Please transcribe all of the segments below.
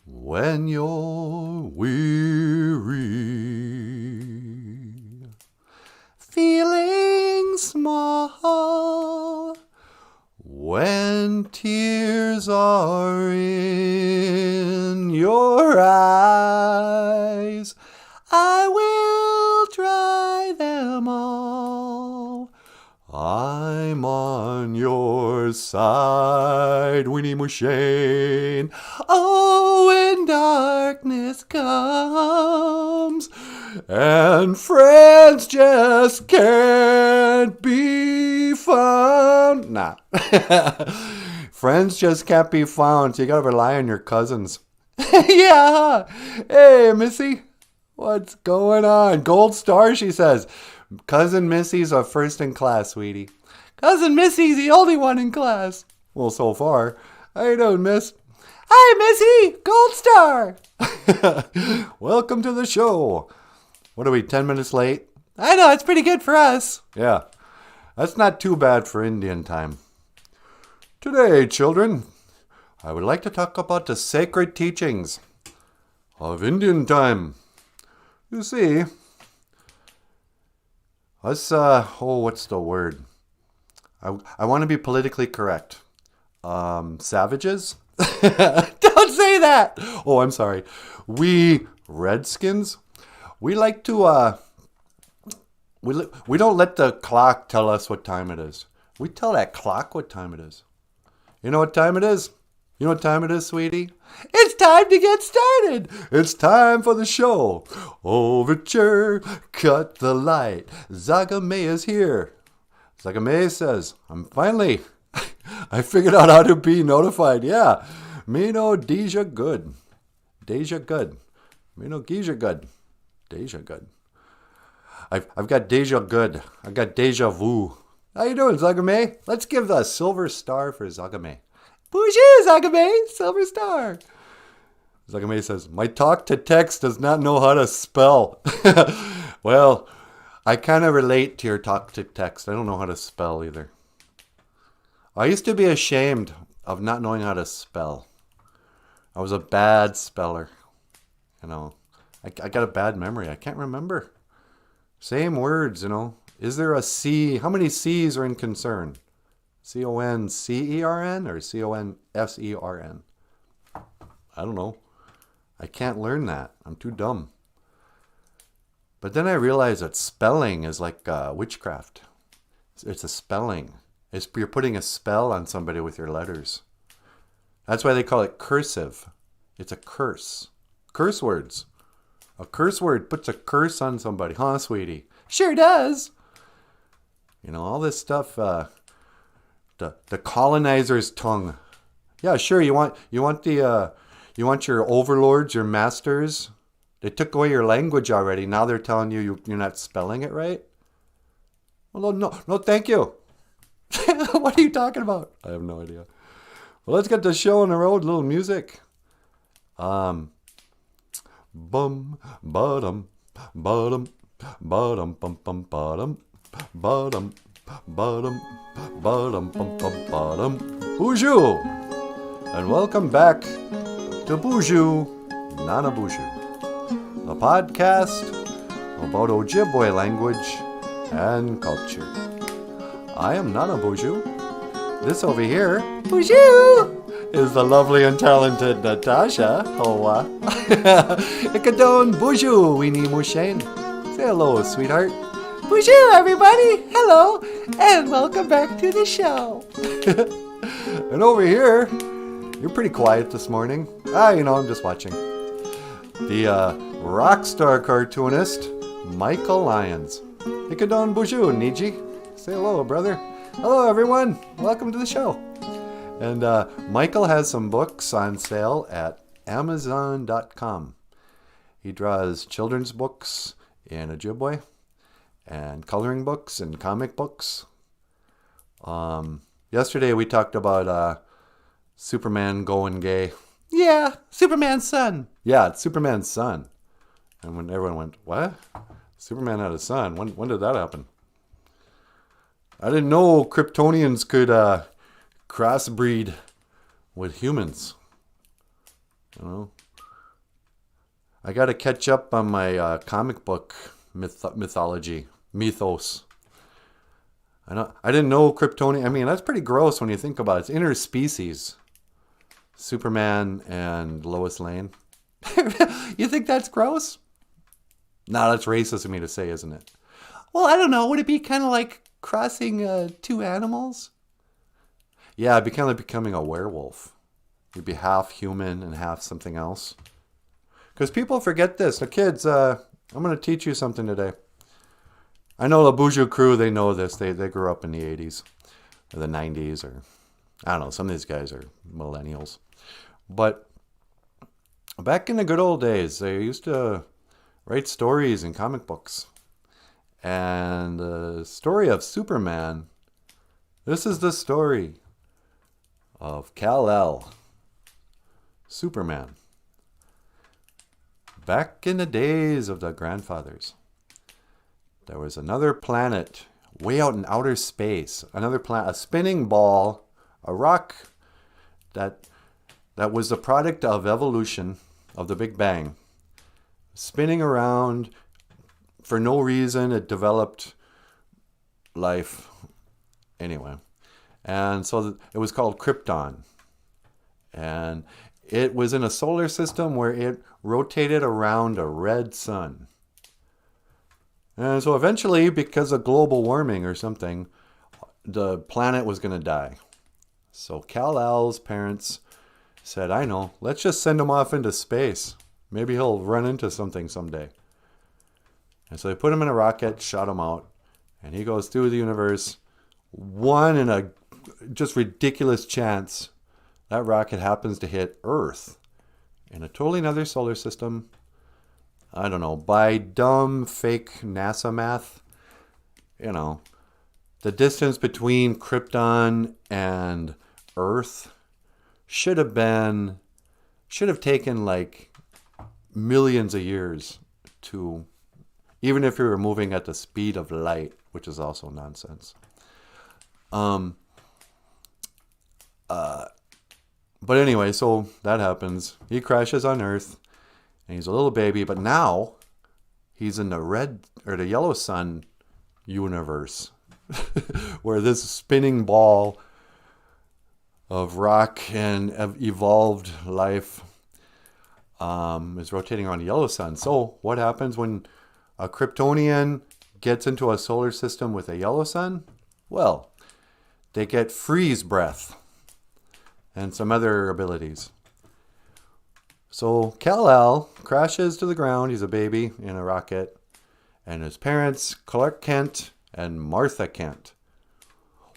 When you're weary, feeling small, when tears are in your eyes, I will dry them all. I'm on your side, Winnie Mushane. Oh, when darkness comes and friends just can't be found. Nah. Friends just can't be found, so you gotta rely on your cousins. Yeah. Hey, Missy. What's going on? Gold star, she says. Cousin Missy's a first in class, sweetie. Cousin Missy's the only one in class. Well, so far. How you doing, miss? Hi, Missy! Gold star! Welcome to the show. What are we, 10 minutes late? I know, it's pretty good for us. Yeah, that's not too bad for Indian time. Today, children, I would like to talk about the sacred teachings of Indian time. You see, us, what's the word? I want to be politically correct. Savages? Don't say that! Oh, I'm sorry. We Redskins, we like to, we don't let the clock tell us what time it is. We tell that clock what time it is. You know what time it is? You know what time it is, sweetie? It's time to get started. It's time for the show. Overture, cut the light. Zagame is here. Zagame says, I figured out how to be notified. Yeah. Me no deja good. Deja good. Me no geisha good. Deja good. I've got deja good. I've got deja vu. How you doing, Zagame? Let's give the silver star for Zagame. Boozhoo, Zagame, silver star. Zagame says, my talk to text does not know how to spell. Well, I kind of relate to your talk to text. I don't know how to spell either. I used to be ashamed of not knowing how to spell. I was a bad speller. You know, I got a bad memory. I can't remember. Same words, you know. Is there a C? How many C's are in concern? C-O-N-C-E-R-N or C-O-N-S-E-R-N? I don't know. I can't learn that. I'm too dumb. But then I realized that spelling is like witchcraft. It's a spelling. You're putting a spell on somebody with your letters. That's why they call it cursive. It's a curse. Curse words. A curse word puts a curse on somebody. Huh, sweetie? Sure does. You know, all this stuff, the colonizer's tongue. Yeah, sure, you want your overlords, your masters. They took away your language already. Now they're telling you're not spelling it right? Well, no, thank you. What are you talking about? I have no idea. Well, let's get the show on the road. A little music. Bum, ba-dum, ba-dum, ba-dum, bum, bum, ba-dum, ba-dum, ba-dum, ba-dum, bum, bum, ba-dum. Boozhoo! And welcome back to Boozhoo Nanaboozhoo, a podcast about Ojibwe language and culture. I am Nanaboozhoo. This over here, Boozhoo, is the lovely and talented Natasha. Hoa. Ikadon Boozhoo, Winnie Mushane. Say hello, sweetheart. Boozhoo, everybody. Hello, and welcome back to the show. And over here, you're pretty quiet this morning. I'm just watching. The rock star cartoonist, Michael Lyons. Ikadon Boozhoo, Niji. Say hello, brother. Hello, everyone. Welcome to the show. And Michael has some books on sale at Amazon.com. He draws children's books in Ojibwe and coloring books and comic books. Yesterday we talked about Superman going gay. Yeah, Superman's son. Yeah, it's Superman's son. And when everyone went, what? Superman had a son? When did that happen? I didn't know Kryptonians could crossbreed with humans. You know, I got to catch up on my comic book mythos. I didn't know Kryptonian. I mean, that's pretty gross when you think about it. It's interspecies. Superman and Lois Lane. You think that's gross? No, that's racist of me to say, isn't it? Well, I don't know. Would it be kind of like crossing two animals? Yeah, it'd be kind of like becoming a werewolf. You'd be half human and half something else. Because people forget this. The kids, I'm going to teach you something today. I know the Boozhoo crew, they know this. They grew up in the 80s or the 90s or, I don't know, some of these guys are millennials. But back in the good old days, they used to write stories in comic books. And the story of Superman, this is the story of Kal-El, Superman. Back in the days of the grandfathers, there was another planet way out in outer space. Another planet, a spinning ball, a rock that was the product of evolution, of the Big Bang. Spinning around for no reason. It developed life. Anyway. And so it was called Krypton. And it was in a solar system where it rotated around a red sun. And so eventually, because of global warming or something, the planet was going to die. So Kal-El's parents said, I know, let's just send him off into space. Maybe he'll run into something someday. And so they put him in a rocket, shot him out, and he goes through the universe. One in a just ridiculous chance, that rocket happens to hit Earth in a totally another solar system. I don't know, by dumb, fake NASA math, you know, the distance between Krypton and Earth should have taken like millions of years to, even if you were moving at the speed of light, which is also nonsense. But anyway, so that happens. He crashes on Earth, and he's a little baby, but now he's in the red or the yellow sun universe, where this spinning ball of rock and evolved life is rotating around the yellow sun. So what happens when a Kryptonian gets into a solar system with a yellow sun? Well, they get freeze breath and some other abilities. So Kal-El crashes to the ground. He's a baby in a rocket. And his parents, Clark Kent and Martha Kent,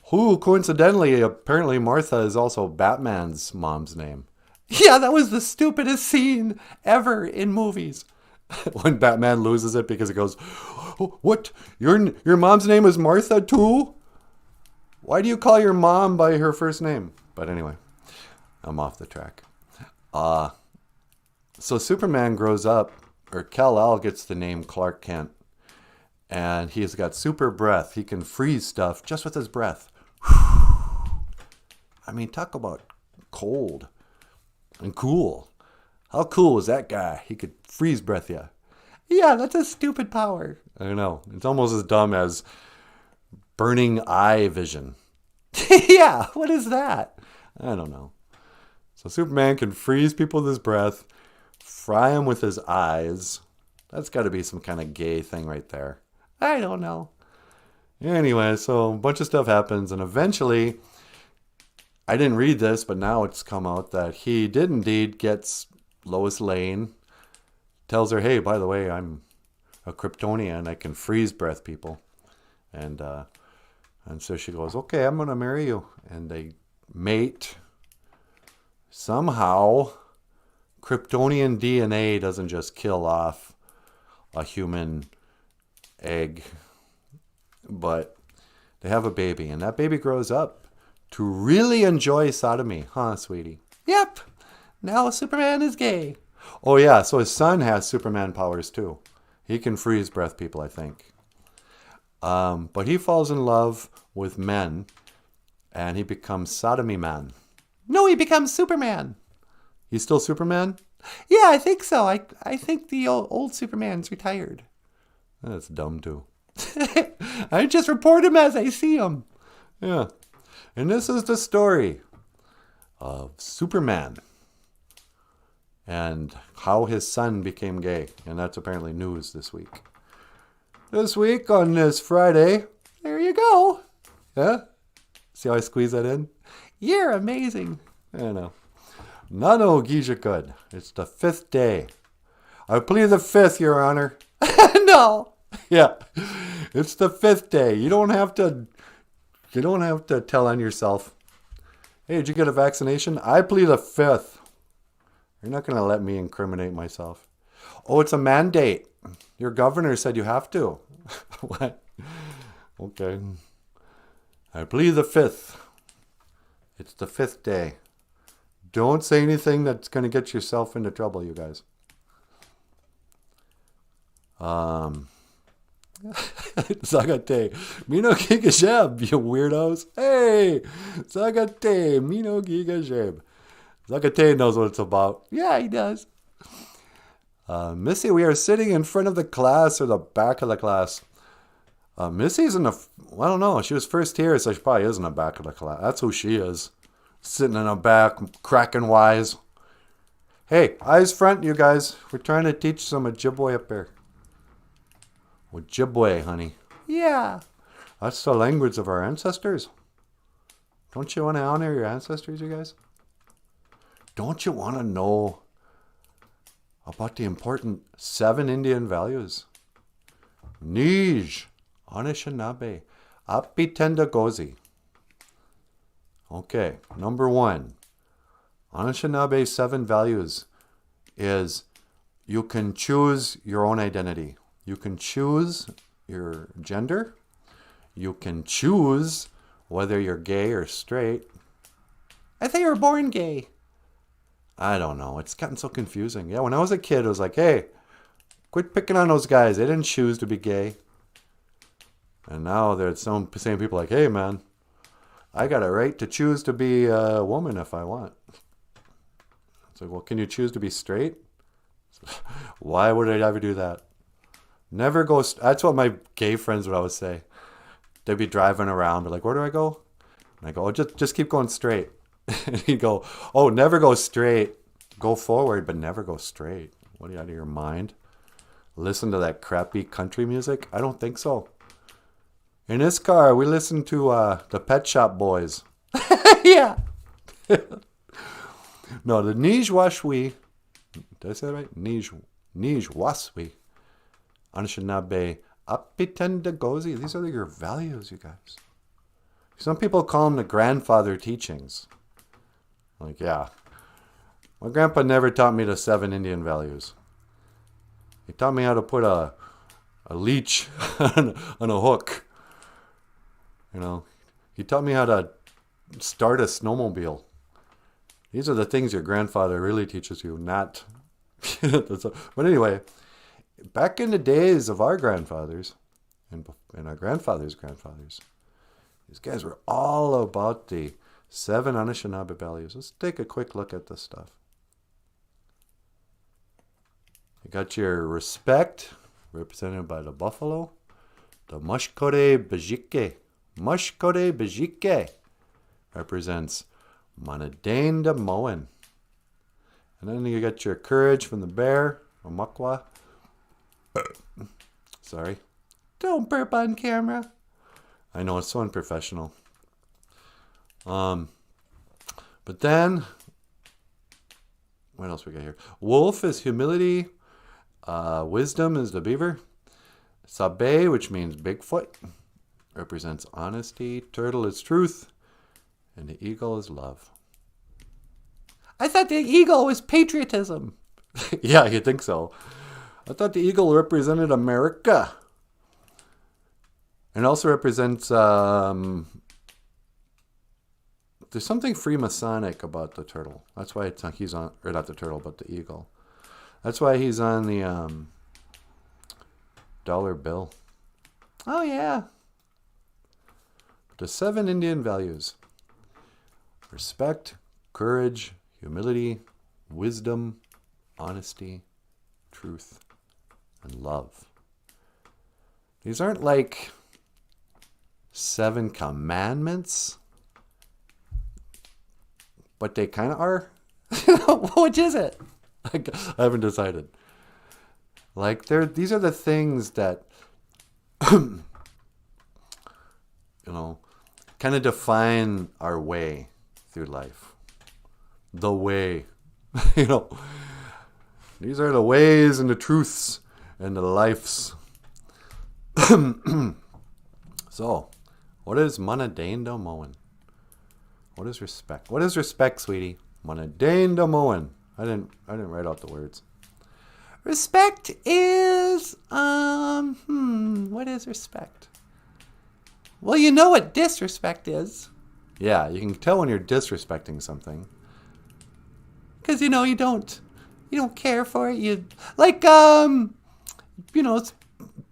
who coincidentally, apparently Martha is also Batman's mom's name. Yeah, that was the stupidest scene ever in movies. When Batman loses it because he goes, what? Your mom's name is Martha too? Why do you call your mom by her first name? But anyway, I'm off the track. So Superman grows up, or Kal-El gets the name Clark Kent, and he's got super breath. He can freeze stuff just with his breath. I mean, talk about cold and cool. How cool is that guy? He could freeze breath you. Yeah, that's a stupid power. I know. It's almost as dumb as burning eye vision. Yeah, what is that? I don't know. So Superman can freeze people with his breath, fry them with his eyes. That's got to be some kind of gay thing right there. I don't know. Anyway, so a bunch of stuff happens, and eventually, I didn't read this, but now it's come out that he did indeed get Lois Lane, tells her, hey, by the way, I'm a Kryptonian. I can freeze breath people. And so she goes, okay, I'm going to marry you. And they mate. Somehow, Kryptonian DNA doesn't just kill off a human egg, but they have a baby. And that baby grows up to really enjoy sodomy. Huh, sweetie? Yep. Now Superman is gay. Oh, yeah. So his son has Superman powers, too. He can freeze breath people, I think. But he falls in love with men, and he becomes Sodomy Man. No, he becomes Superman. He's still Superman? Yeah, I think so. I think the old Superman's retired. That's dumb too. I just report him as I see him. Yeah. And this is the story of Superman and how his son became gay. And that's apparently news this week. This week on this Friday, there you go. Yeah? See how I squeeze that in? You're amazing. I know. Nano Gijikud. It's the 5th day. I plead the 5th, Your Honor. No. Yeah. It's the 5th day. You don't have to tell on yourself. Hey, did you get a vaccination? I plead the 5th. You're not going to let me incriminate myself. Oh, it's a mandate. Your governor said you have to. What? Okay. I plead the 5th. It's the 5th day. Don't say anything that's going to get yourself into trouble, you guys. Zagate. Mino Giga Jeb, you weirdos. Hey! Zagate. Mino Giga Jeb. Zagate knows what it's about. Yeah, he does. Missy, we are sitting in front of the class or the back of the class. Missy's in the... I don't know. She was first here, so she probably is in the back of the class. That's who she is. Sitting in the back, cracking wise. Hey, eyes front, you guys. We're trying to teach some Ojibwe up here. Ojibwe, honey. Yeah. That's the language of our ancestors. Don't you want to honor your ancestors, you guys? Don't you want to know about the important 7 Indian values? Nij, ANISHINAABE, Apitendagozi. Okay, number 1. Anishinabe's 7 values is you can choose your own identity. You can choose your gender. You can choose whether you're gay or straight. I thought you were born gay. I don't know. It's gotten so confusing. Yeah, when I was a kid, it was like, hey, quit picking on those guys. They didn't choose to be gay. And now there's some same people like, hey, man, I got a right to choose to be a woman if I want. It's like, well, can you choose to be straight? Why would I ever do that? Never go. That's what my gay friends would always say. They'd be driving around, be like, where do I go? And I go, oh, just keep going straight. And he'd go, oh, never go straight. Go forward, but never go straight. What are you, out of your mind? Listen to that crappy country music? I don't think so. In this car, we listen to the Pet Shop Boys. Yeah. No, the Nijwashwi. Did I say that right? Nijwaswi. Anishinabe. Apitendagozi. These are your values, you guys. Some people call them the grandfather teachings. Like, yeah. My grandpa never taught me the 7 Indian values. He taught me how to put a leech on a hook. You know, he taught me how to start a snowmobile. These are the things your grandfather really teaches you, not... But anyway, back in the days of our grandfathers and our grandfathers' grandfathers, these guys were all about the 7 Anishinaabe values. Let's take a quick look at this stuff. You got your respect, represented by the buffalo. The Mushkode Bajike. Mushkode Bajike represents Manadain de Moen. And then you got your courage from the bear, or Makwa. Sorry. Don't burp on camera. I know, it's so unprofessional. But then, what else we got here? Wolf is humility. Wisdom is the beaver. Sabe, which means Bigfoot, represents honesty. Turtle is truth. And the eagle is love. I thought the eagle was patriotism. Yeah, you think so. I thought the eagle represented America. And also represents, there's something Freemasonic about the turtle. That's why he's on, or not the turtle, but the eagle. That's why he's on the dollar bill. Oh, yeah. The 7 Indian values. Respect, courage, humility, wisdom, honesty, truth, and love. These aren't like 7 commandments, but they kind of are. Which is it? I haven't decided. Like these are the things that kind of define our way through life. The way. These are the ways and the truths and the lives. So, what is Manadainda Moen? What is respect? What is respect, sweetie? Manadainda Moen. I didn't write out the words. Respect is what is respect? Well, you know what disrespect is. Yeah, you can tell when you're disrespecting something. Cuz you don't care for it. You like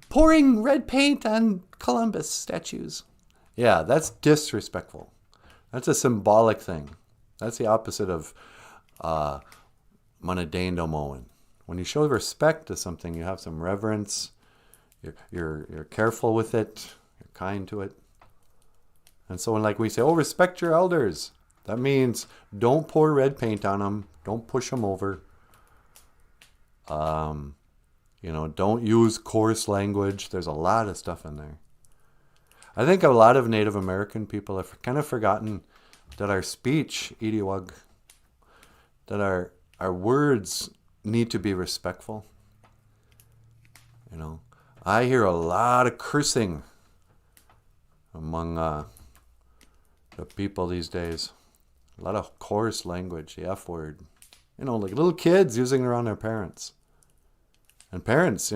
pouring red paint on Columbus statues. Yeah, that's disrespectful. That's a symbolic thing. That's the opposite of Manadainda Moen. When you show respect to something, you have some reverence. You're careful with it. You're kind to it. And so when we say, respect your elders, that means don't pour red paint on them. Don't push them over. Don't use coarse language. There's a lot of stuff in there. I think a lot of Native American people have kind of forgotten that our speech, Idiwag, that our words need to be respectful. I hear a lot of cursing among the people these days. A lot of coarse language, the F word. Like little kids using it around their parents. And parents,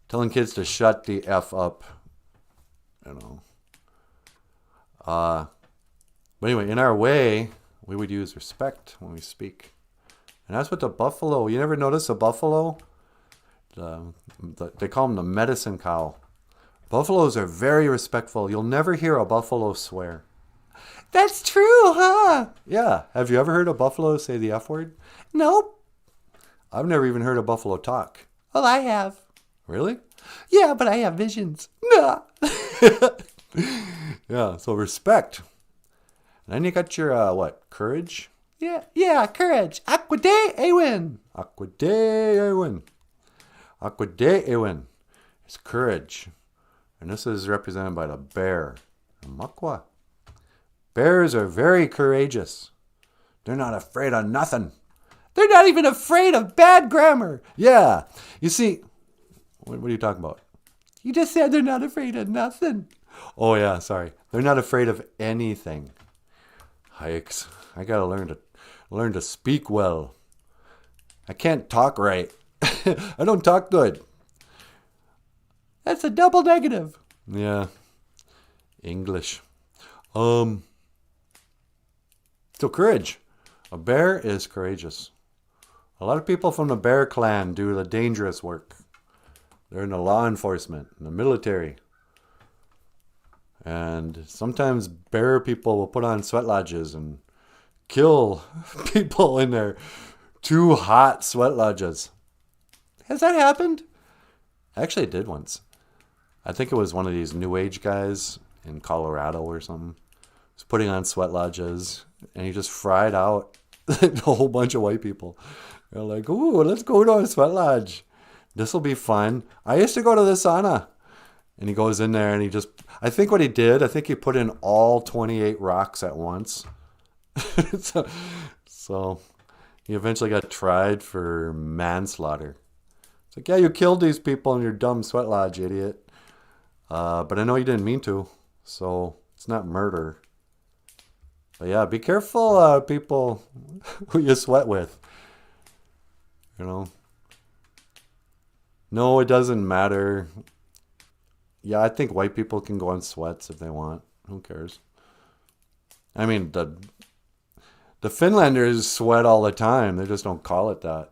telling kids to shut the F up. But anyway, in our way, we would use respect when we speak. And that's what the buffalo, you never notice a buffalo? They call them the medicine cow. Buffaloes are very respectful. You'll never hear a buffalo swear. That's true, huh? Yeah. Have you ever heard a buffalo say the F word? Nope. I've never even heard a buffalo talk. Well, I have. Really? Yeah, but I have visions. Nah. Yeah, so respect. And then you got your, courage? Yeah, courage. Aquade Ewin. Aquade Ewin. Aquade Ewin. It's courage. And this is represented by the bear. Makwa. Bears are very courageous. They're not afraid of nothing. They're not even afraid of bad grammar. Yeah. You see, what are you talking about? You just said they're not afraid of nothing. Oh, yeah, sorry. They're not afraid of anything. Hikes. I got to learn to speak well. I can't talk right. I don't talk good. That's a double negative. Yeah. English. So courage. A bear is courageous. A lot of people from the bear clan do the dangerous work. They're in the law enforcement, in the military. And sometimes bear people will put on sweat lodges and kill people in their too hot sweat lodges. Has that happened? Actually, it did once. I think it was one of these New Age guys in Colorado or something. He was putting on sweat lodges, and he just fried out a whole bunch of white people. They're like, ooh, let's go to a sweat lodge. This will be fun. I used to go to the sauna. And he goes in there and I think what he did, he put in all 28 rocks at once. So he eventually got tried for manslaughter. It's like, yeah, you killed these people in your dumb sweat lodge, idiot. But I know you didn't mean to, so it's not murder. But yeah, be careful, people who you sweat with. No, it doesn't matter. Yeah, I think white people can go on sweats if they want. Who cares? I mean, the Finlanders sweat all the time. They just don't call it that.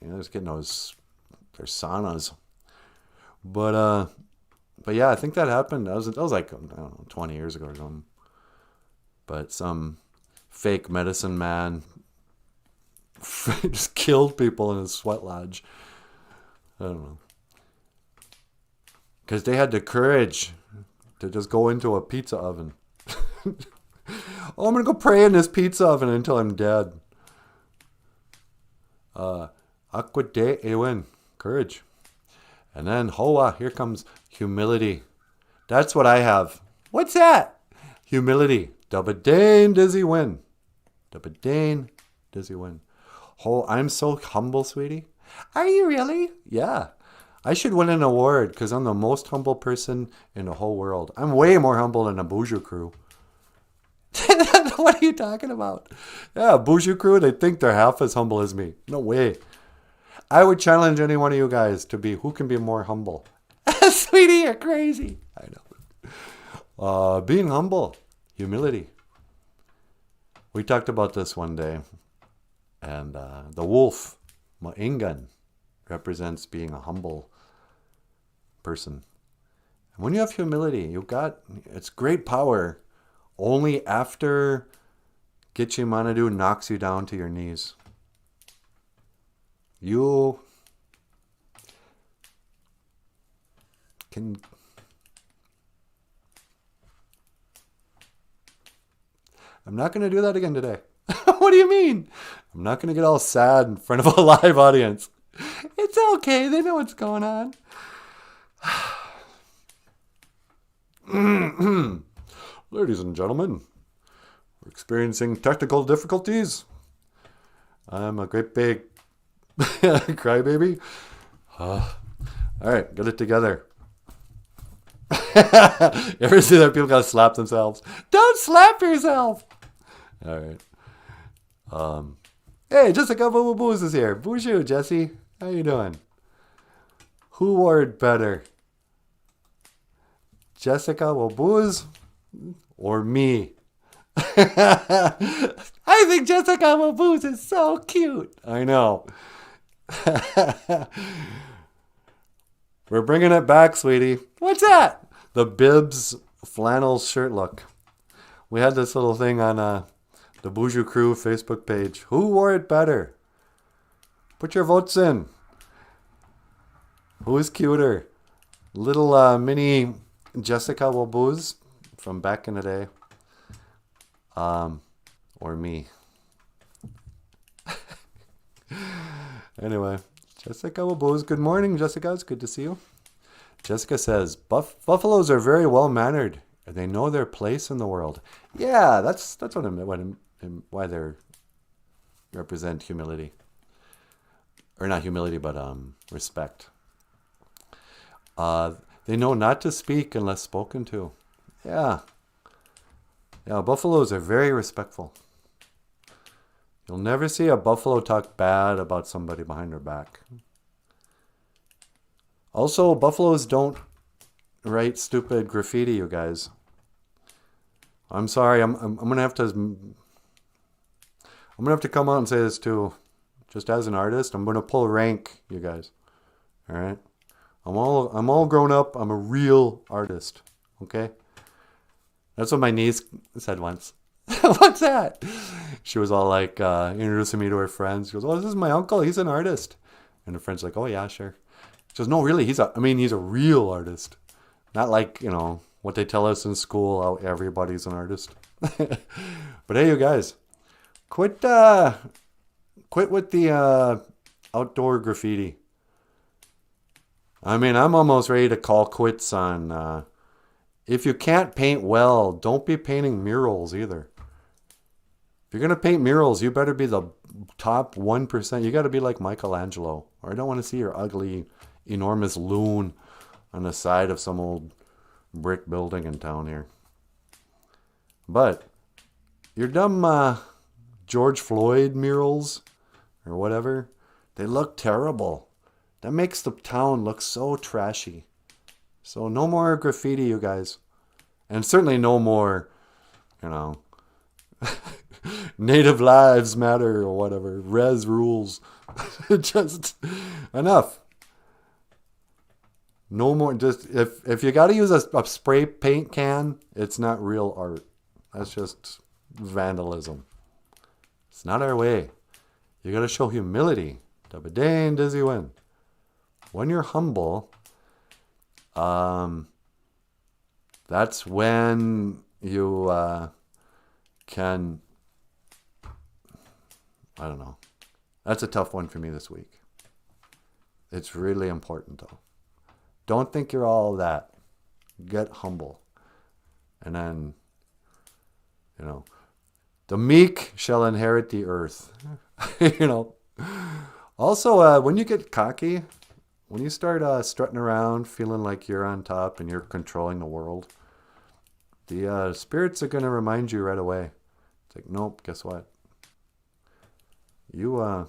They're just getting their saunas. But yeah, I think that happened. That was like, I don't know, 20 years ago or something. But some fake medicine man just killed people in his sweat lodge. I don't know. Because they had the courage to just go into a pizza oven. Oh, I'm going to go pray in this pizza oven until I'm dead. Aqua de Ewen. Courage. And then Hoa, here comes humility. That's what I have. What's that? Humility. Dabadane dizzy win. Dabadane dizzy win. Oh, I'm so humble, sweetie. Are you really? Yeah. I should win an award because I'm the most humble person in the whole world. I'm way more humble than a Boozhoo crew. What are you talking about? Yeah, Boozhoo crew, they think they're half as humble as me. No way. I would challenge any one of you guys to be who can be more humble. Sweetie, you're crazy. I know. Being humble. Humility. We talked about this one day. And the wolf, Ma'ingan, represents being a humble person. And when you have humility, it's great power. Only after Gitchimanadu knocks you down to your knees. You can... I'm not going to do that again today. What do you mean? I'm not going to get all sad in front of a live audience. It's okay. They know what's going on. Ladies and gentlemen, we're experiencing technical difficulties. I'm a great big crybaby. All right, get it together. You ever see that people gotta slap themselves? Don't slap yourself. All right. Hey, Jessica Boozhoo is here. Boozhoo, Jesse. How you doing? Who wore it better? Jessica Boozhoo or me? I think Jessica Boozhoo is so cute. I know. We're bringing it back, sweetie. What's that? The Bibs flannel shirt look. We had this little thing on the Boozhoo Crew Facebook page. Who wore it better? Put your votes in. Who is cuter? Little mini Jessica Boozhoo from back in the day. Or me. Anyway, Jessica Boozhoo. Good morning, Jessica. It's good to see you. Jessica says, buffaloes are very well-mannered. And they know their place in the world. Yeah, that's what I meant. Why they represent humility. Or not humility, but respect. They know not to speak unless spoken to. Yeah. Yeah, buffaloes are very respectful. You'll never see a buffalo talk bad about somebody behind their back. Also, buffaloes don't write stupid graffiti, you guys. I'm sorry. I'm gonna have to come out and say this too. Just as an artist, I'm gonna pull rank, you guys. All right. I'm all grown up. I'm a real artist. Okay. That's what my niece said once. What's that? She was all like introducing me to her friends. She goes, "Oh, this is my uncle. He's an artist." And her friend's like, "Oh yeah, sure." She goes, "No, really. He's a real artist. Not like, what they tell us in school, how everybody's an artist." But hey, you guys, quit with the outdoor graffiti. I mean, I'm almost ready to call quits on. If you can't paint well, don't be painting murals either. If you're gonna paint murals, you better be the top 1%. You got to be like Michelangelo, or I don't want to see your ugly, enormous loon on the side of some old brick building in town here. But your dumb George Floyd murals or whatever, they look terrible. That makes the town look so trashy. So no more graffiti, you guys. And certainly no more, Native Lives Matter or whatever. Res rules. Just enough. No more. Just if you got to use a spray paint can, it's not real art. That's just vandalism. It's not our way. You got to show humility. Tabadain dizzy win. When you're humble, that's when you can, I don't know. That's a tough one for me this week. It's really important though. Don't think you're all that. Get humble. And then, you know, the meek shall inherit the earth. You know. Also, when you get cocky, when you start strutting around, feeling like you're on top and you're controlling the world, the spirits are going to remind you right away. It's like, nope, guess what? You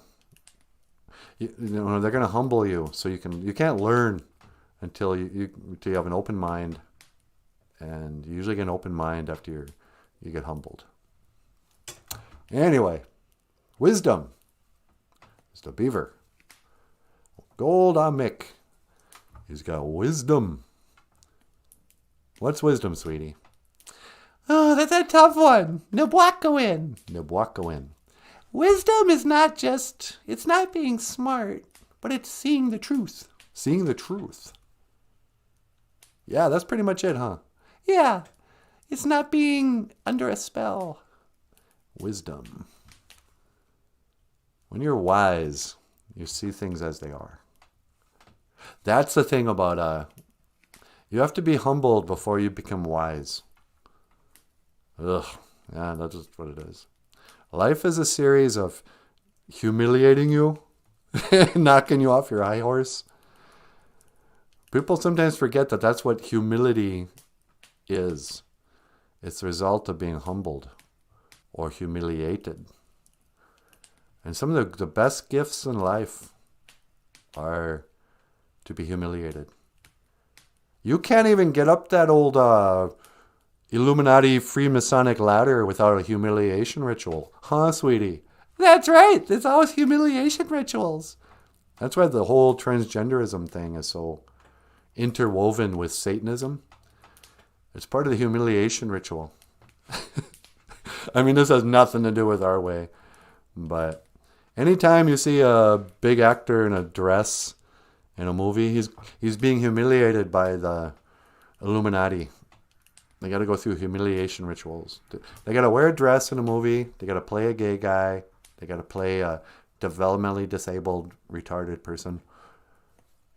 know, they're going to humble you, so you can't learn until you have an open mind, and you usually get an open mind after you get humbled. Anyway, wisdom. Mr. Beaver. Gold on Mick. He's got wisdom. What's wisdom, sweetie? Oh, that's a tough one. Nabwakawin. Nabwakawin. Wisdom is not just, it's not being smart, but it's seeing the truth. Seeing the truth. Yeah, that's pretty much it, huh? Yeah. It's not being under a spell. Wisdom. When you're wise, you see things as they are. That's the thing about, you have to be humbled before you become wise. Ugh. Yeah, that's just what it is. Life is a series of humiliating you, knocking you off your high horse. People sometimes forget that that's what humility is. It's the result of being humbled or humiliated. And some of the best gifts in life are to be humiliated. You can't even get up that old Illuminati Freemasonic ladder without a humiliation ritual. Huh, sweetie? That's right. There's always humiliation rituals. That's why the whole transgenderism thing is so interwoven with Satanism. It's part of the humiliation ritual. I mean, this has nothing to do with our way. But anytime you see a big actor in a dress in a movie, he's being humiliated by the Illuminati. They got to go through humiliation rituals. They got to wear a dress in a movie. They got to play a gay guy. They got to play a developmentally disabled, retarded person.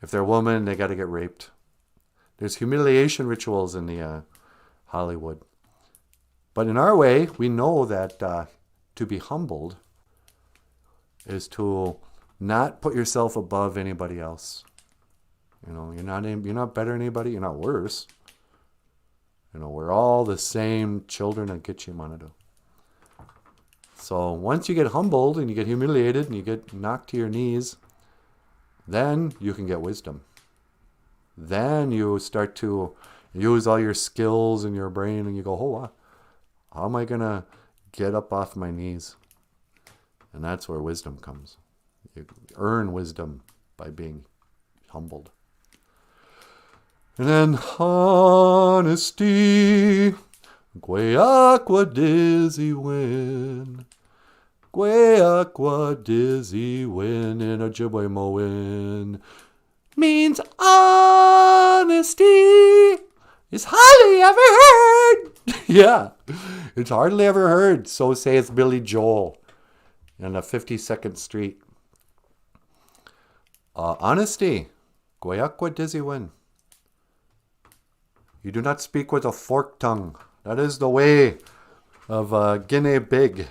If they're a woman, they got to get raped. There's humiliation rituals in the Hollywood. But in our way, we know that to be humbled is to not put yourself above anybody else. You know, you're not better than anybody. You're not worse. You know, we're all the same children of Gitchimanadu. So once you get humbled and you get humiliated and you get knocked to your knees, then you can get wisdom. Then you start to use all your skills in your brain and you go, oh, how am I going to get up off my knees? And that's where wisdom comes. You earn wisdom by being humbled. And then honesty, Gweakwa dizzy win. Gweakwa dizzy win in Ojibwe Moin. Means honesty is hardly ever heard. Yeah, it's hardly ever heard. So saith Billy Joel in the 52nd Street. Honesty, Gweakwa dizzy win. You do not speak with a forked tongue. That is the way of Guinea Big,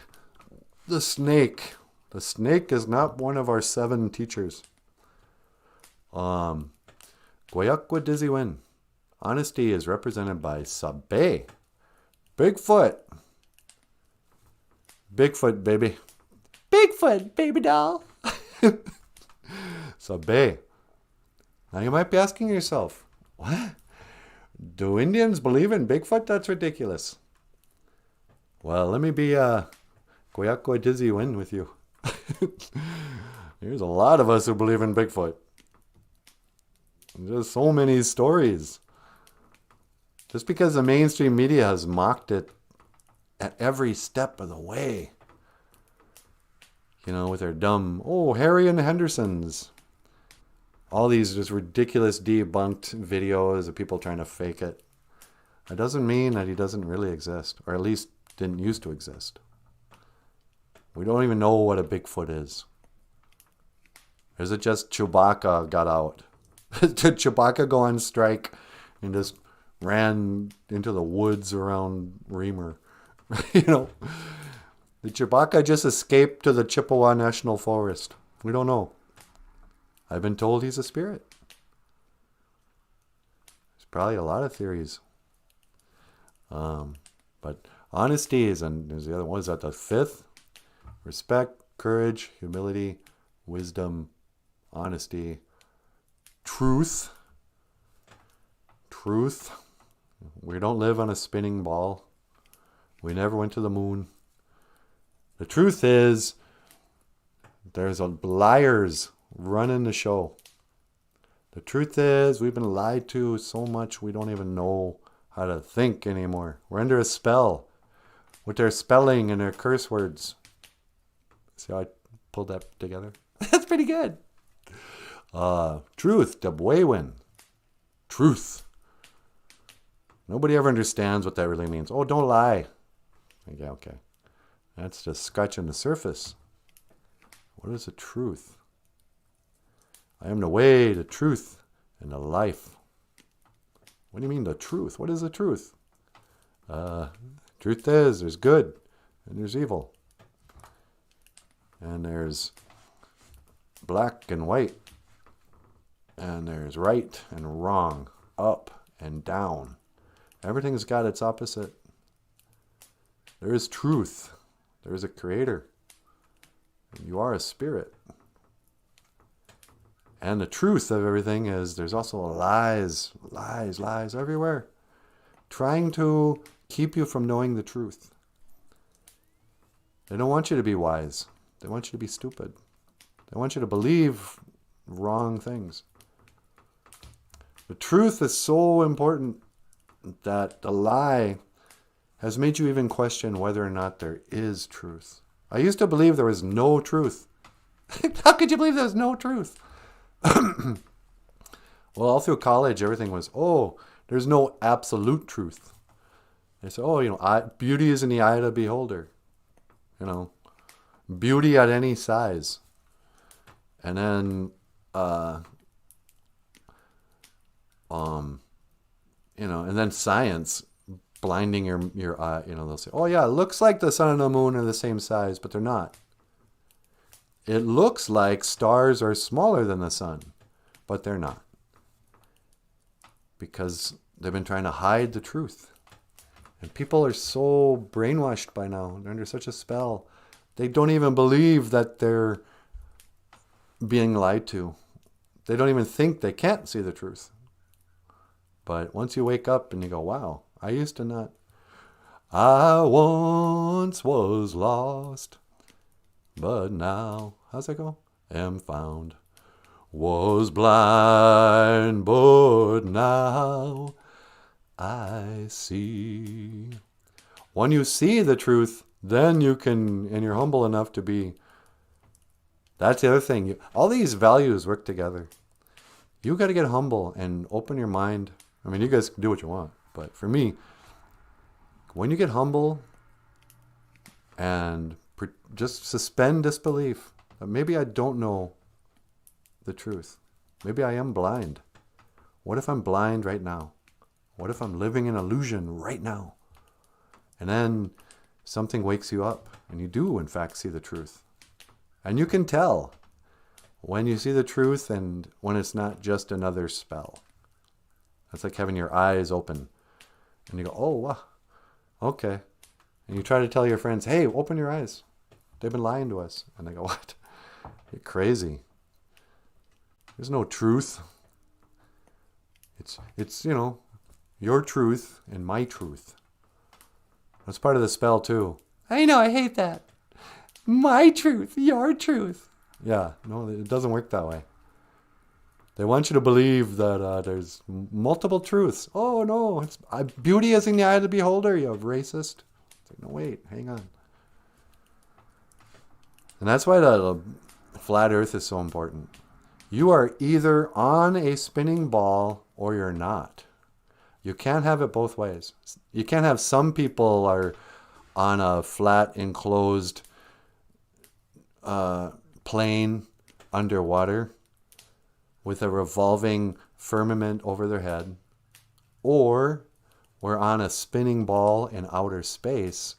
the snake. The snake is not one of our 7 teachers. Gweakwa dizzy win. Honesty is represented by Sabe. Bigfoot. Bigfoot, baby. Bigfoot, baby doll. Sabe. Now you might be asking yourself, what? Do Indians believe in Bigfoot? That's ridiculous. Well, let me be Gweakwa dizzy win with you. There's a lot of us who believe in Bigfoot. There's so many stories. Just because the mainstream media has mocked it at every step of the way. You know, with their dumb, oh, Harry and the Hendersons. All these just ridiculous debunked videos of people trying to fake it. That doesn't mean that he doesn't really exist, or at least didn't used to exist. We don't even know what a Bigfoot is. Is it just Chewbacca got out? Did Chewbacca go on strike and just ran into the woods around Reamer? You know, did Chewbacca just escape to the Chippewa National Forest? We don't know. I've been told he's a spirit. There's probably a lot of theories. But honesty is, and there's the other one. Is that the fifth? Respect, courage, humility, wisdom, honesty, truth. Truth. We don't live on a spinning ball. We never went to the moon. The truth is, there's liars running the show. The truth is, we've been lied to so much we don't even know how to think anymore. We're under a spell with their spelling and their curse words. See how I pulled that together? That's pretty good. Truth, Debwaywen. Truth. Nobody ever understands what that really means. Oh, don't lie. Yeah, okay. That's just scratching the surface. What is the truth? I am the way, the truth, and the life. What do you mean the truth? What is the truth? Truth is there's good and there's evil. And there's black and white. And there's right and wrong, up and down. Everything's got its opposite. There is truth. There is a creator. And you are a spirit. And the truth of everything is there's also lies everywhere. Trying to keep you from knowing the truth. They don't want you to be wise. They want you to be stupid. They want you to believe wrong things. The truth is so important that the lie has made you even question whether or not there is truth. I used to believe there was no truth. How could you believe there's no truth? Well, all through college, everything was, oh, there's no absolute truth. They say, oh, you know, beauty is in the eye of the beholder. You know, beauty at any size. And then, you know, and then science blinding your eye. You know, they'll say, oh yeah, it looks like the sun and the moon are the same size, but they're not. It looks like stars are smaller than the sun, but they're not. Because they've been trying to hide the truth. And people are so brainwashed by now. They're under such a spell. They don't even believe that they're being lied to. They don't even think they can't see the truth. But once you wake up and you go, wow, I used to not. I once was lost, but now, how's that go? Am found. Was blind, but now I see. When you see the truth, then you can, and you're humble enough to be. That's the other thing. All these values work together. You got to get humble and open your mind. I mean, you guys can do what you want. But for me, when you get humble and just suspend disbelief, that maybe I don't know the truth. Maybe I am blind. What if I'm blind right now? What if I'm living in illusion right now? And then something wakes you up and you do, in fact, see the truth. And you can tell when you see the truth and when it's not just another spell. It's like having your eyes open. And you go, oh, wow, okay. And you try to tell your friends, hey, open your eyes. They've been lying to us. And they go, what? You're crazy. There's no truth. It's you know, your truth and my truth. That's part of the spell too. I know, I hate that. My truth, your truth. Yeah, no, it doesn't work that way. They want you to believe that there's multiple truths. Oh no, beauty is in the eye of the beholder, you racist. It's like, no, wait, hang on. And that's why the flat earth is so important. You are either on a spinning ball or you're not. You can't have it both ways. You can't have some people are on a flat enclosed plane underwater with a revolving firmament over their head, or we're on a spinning ball in outer space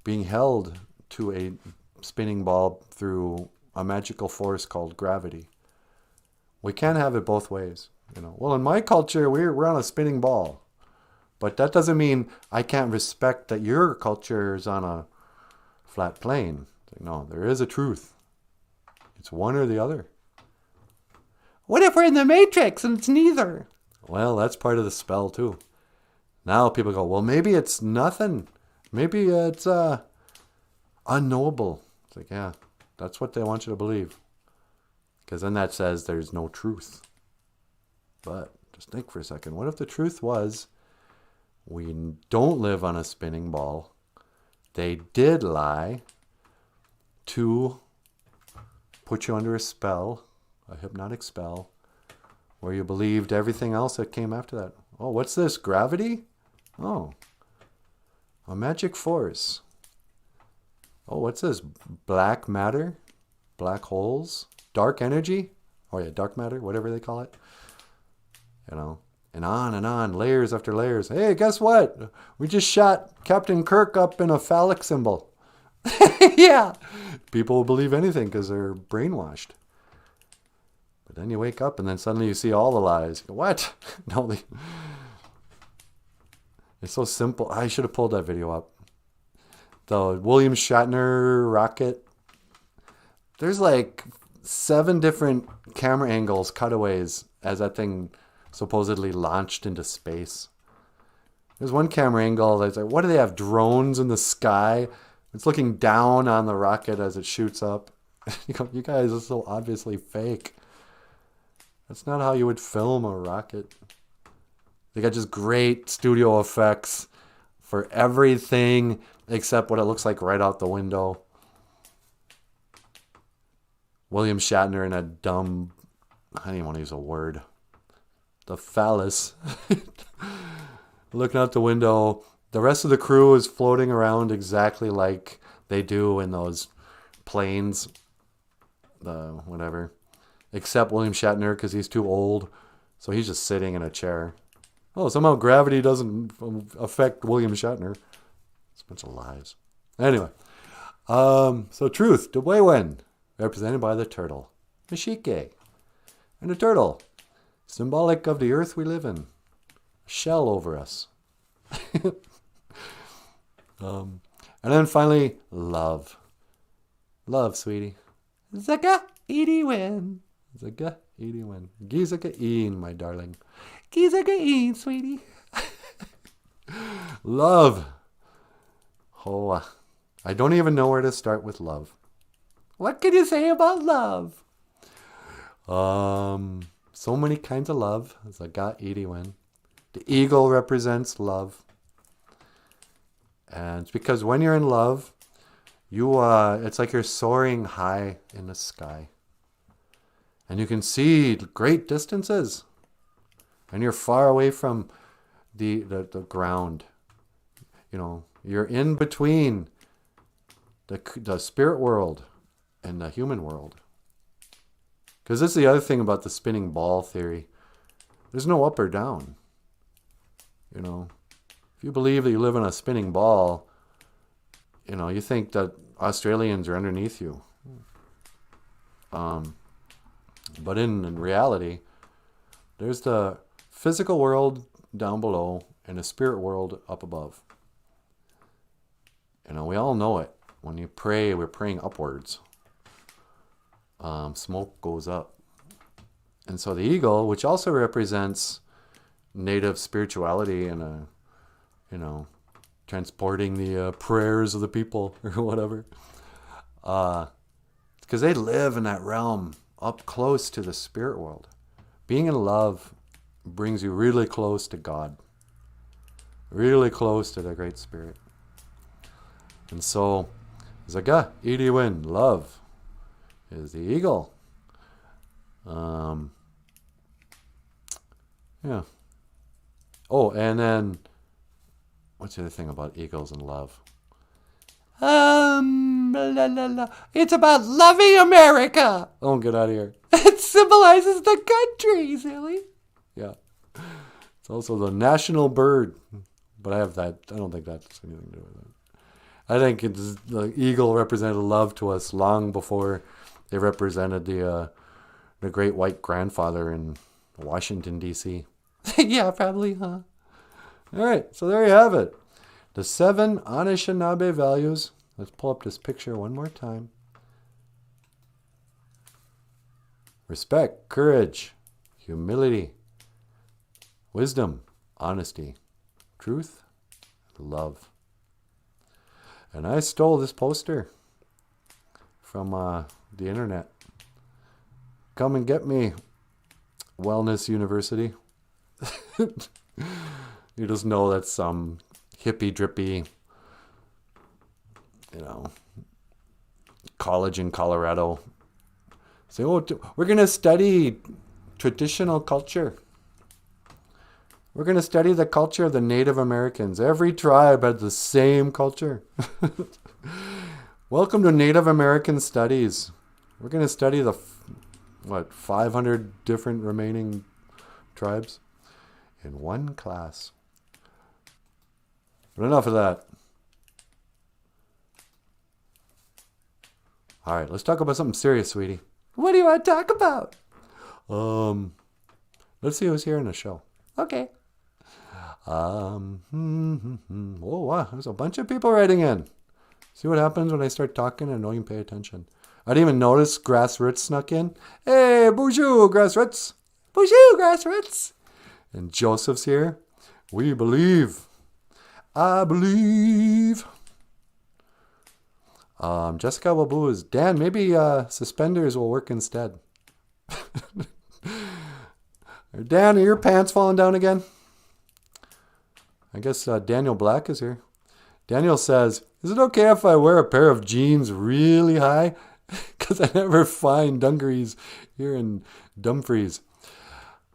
being held to a spinning ball through a magical force called gravity. We can't have it both ways. Well, in my culture, we're on a spinning ball. But that doesn't mean I can't respect that your culture is on a flat plane. No, there is a truth. It's one or the other. What if we're in the Matrix and it's neither? Well, that's part of the spell too. Now people go, well, maybe it's nothing. Maybe it's unknowable. It's like, yeah, that's what they want you to believe. Because then that says there's no truth. But just think for a second. What if the truth was we don't live on a spinning ball? They did lie to put you under a spell, a hypnotic spell, where you believed everything else that came after that. Oh, what's this? Gravity? Oh, a magic force. Oh, what's this? Black matter? Black holes? Dark energy? Oh yeah, dark matter, whatever they call it. And on, layers after layers. Hey, guess what? We just shot Captain Kirk up in a phallic symbol. Yeah. People will believe anything because they're brainwashed. But then you wake up and then suddenly you see all the lies. You go, what? No, it's so simple. I should have pulled that video up. The William Shatner rocket. There's like 7 different camera angles, cutaways, as that thing supposedly launched into space. There's one camera angle that's like, what do they have? Drones in the sky? It's looking down on the rocket as it shoots up. You go, you guys are so obviously fake. That's not how you would film a rocket. They got just great studio effects for everything except what it looks like right out the window. William Shatner in a dumb, I don't even want to use a word. The phallus. Looking out the window. The rest of the crew is floating around exactly like they do in those planes. Whatever. Except William Shatner because he's too old. So he's just sitting in a chair. Oh, somehow gravity doesn't affect William Shatner. It's a bunch of lies. Anyway. So truth, Dwaywen, represented by the turtle. Mashike. And the turtle. Symbolic of the earth we live in. A shell over us. And then finally, love. Love, sweetie. Zaka Edie Win. Zaka Edie Win. Gizaka Een, my darling. Gizaka Een, sweetie. Love. Oh, I don't even know where to start with love. What can you say about love? So many kinds of love. Zaka Edie Win. The eagle represents love. And it's because when you're in love, it's like you're soaring high in the sky. And you can see great distances. And you're far away from the ground. You're in between the spirit world and the human world. Because this is the other thing about the spinning ball theory. There's no up or down. If you believe that you live in a spinning ball, you think that Australians are underneath you. But in reality, there's the physical world down below and the spirit world up above. We all know it. When you pray, we're praying upwards. Smoke goes up. And so the eagle, which also represents native spirituality and transporting the prayers of the people or whatever. Because they live in that realm up close to the spirit world. Being in love brings you really close to God. Really close to the Great Spirit. And so, Zaga, Idiwin, love. is the eagle. Yeah. Oh, and then what's the other thing about eagles and love? La, la, la. It's about loving America. Oh, get out of here. It symbolizes the country, silly. Yeah. It's also the national bird. But I don't think that's anything to do with it. I think it's the eagle represented love to us long before they represented the great white grandfather in Washington, D.C. Yeah, probably, huh? All right, so there you have it. The 7 Anishinaabe values. Let's pull up this picture one more time. Respect, courage, humility, wisdom, honesty, truth, love. And I stole this poster from the internet. Come and get me, Wellness University. You just know that's some hippy drippy, college in Colorado. Say, we're going to study traditional culture. We're going to study the culture of the Native Americans. Every tribe had the same culture. Welcome to Native American Studies. We're going to study the, 500 different remaining tribes in one class. But enough of that. All right, let's talk about something serious, sweetie. What do you want to talk about? Let's see who's here in the show. Okay. Oh, wow, there's a bunch of people writing in. See what happens when I start talking and don't even pay attention. I didn't even notice Grassroots snuck in. Hey, Boozhoo, Grassroots. Boozhoo, Grassroots. And Joseph's here. We believe. I believe. Jessica Wabu is Dan. Maybe suspenders will work instead. Dan, are your pants falling down again? I guess Daniel Black is here. Daniel says, is it okay if I wear a pair of jeans really high? Because I never find dungarees here in Dumfries.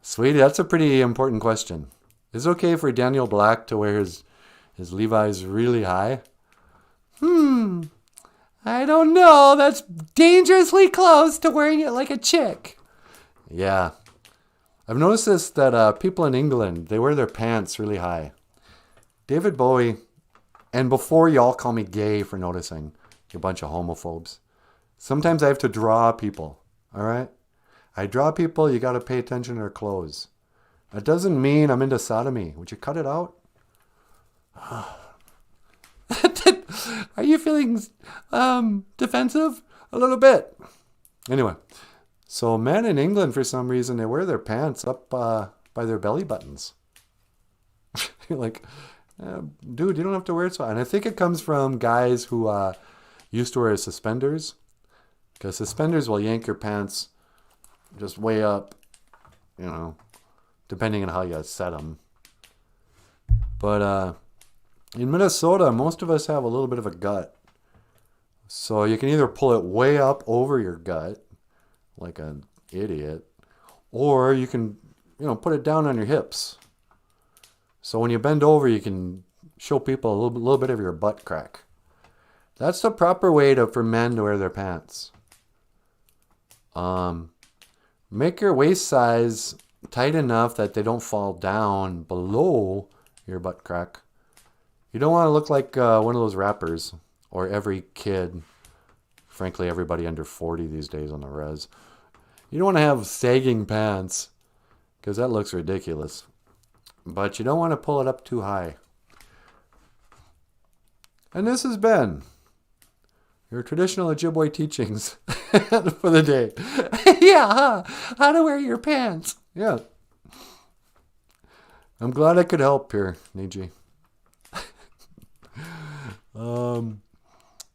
Sweetie, that's a pretty important question. Is it okay for Daniel Black to wear his Levi's really high? I don't know. That's dangerously close to wearing it like a chick. Yeah. I've noticed this, that people in England, they wear their pants really high. David Bowie, and before y'all call me gay for noticing, you bunch of homophobes. Sometimes I have to draw people, all right? I draw people, you got to pay attention to their clothes. That doesn't mean I'm into sodomy. Would you cut it out? Are you feeling defensive? A little bit. Anyway, so men in England, for some reason, they wear their pants up by their belly buttons. You're like, dude, you don't have to wear it so. And I think it comes from guys who used to wear suspenders. Because suspenders will yank your pants just way up, depending on how you set them. But in Minnesota, most of us have a little bit of a gut. So you can either pull it way up over your gut, like an idiot, or you can, put it down on your hips. So when you bend over, you can show people a little bit of your butt crack. That's the proper way for men to wear their pants. Make your waist size tight enough that they don't fall down below your butt crack. You don't want to look like one of those rappers, or every kid, frankly everybody under 40 these days on the res. You don't want to have sagging pants, because that looks ridiculous. But you don't want to pull it up too high. And this has been your traditional Ojibwe teachings for the day. Yeah, huh? How to wear your pants. Yeah. I'm glad I could help here, Niji.